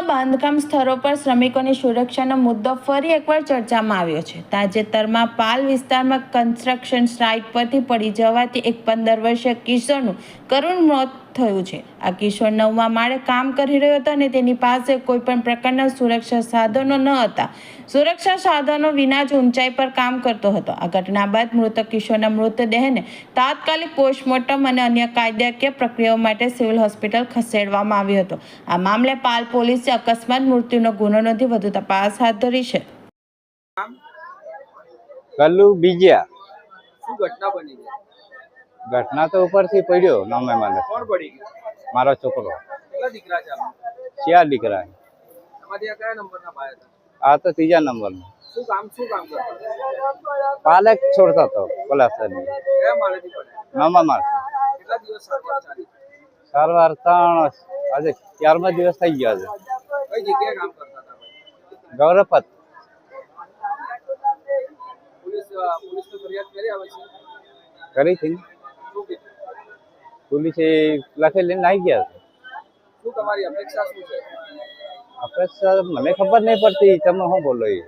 રાજ્યમાં બાંધકામ સ્થળો પર શ્રમિકોની સુરક્ષાનો મુદ્દો ફરી એકવાર ચર્ચામાં આવ્યો છે। તાજેતરમાં પાલ વિસ્તારમાં કન્સ્ટ્રક્શન સાઇટ પરથી પડી જવાથી એક 15 વર્ષીય કિશોરનું કરુણ મોત થયું છે। આ કિશોર 9મા માળે કામ કરી રહ્યો હતો અને તેની પાસે કોઈ પણ પ્રકારના સુરક્ષા સાધનો ન હતા। સુરક્ષા સાધનો વિના જ ઊંચાઈ પર કામ કરતો હતો। આ ઘટના બાદ મૃતક કિશોરના મૃતદેહને તાત્કાલિક પોસ્ટમોર્ટમ અને અન્ય કાયદાકીય પ્રક્રિયાઓ માટે સિવિલ હોસ્પિટલ ખસેડવામાં આવ્યો હતો। આ મામલે પાલ પોલીસે અકસ્માત મૃત્યુનો ગુનો નોંધી વધુ તપાસ હાથ ધરી છે। કલ્લુ બીજા શું ઘટના બની છે? ઘટના તો ઉપરથી પડ્યો નામે મને કોણ પડી ગયું? મારો છોકરો। કેટલા દીકરા છે આમાં? 4 દીકરા। તમારે ત્યાં કયા નંબરના ભાઈ હતા? આ તો 3જા નંબરનો। શું કામ કરતા હતા? પાલક છોડતો હતો પલાસરની કયા માળેથી પડ્યા? 9મા માળ। કેટલા દિવસ સારવાર ચાલી? સારવાર 3 આજે 4મા દિવસ થઈ ગયો છે। કઈ જગ્યાએ કામ કરતા હતા ભાઈ? ગૌરવપત પોલીસ ફરિયાદ કરી આવે છે? કરી હતી ને, શું કીધું? પોલીસે લખેલી આવી ગયા છે। શું તમારી અપેક્ષા શું છે? અપેક્ષા મને ખબર નહીં પડતી, તમે શું બોલો એ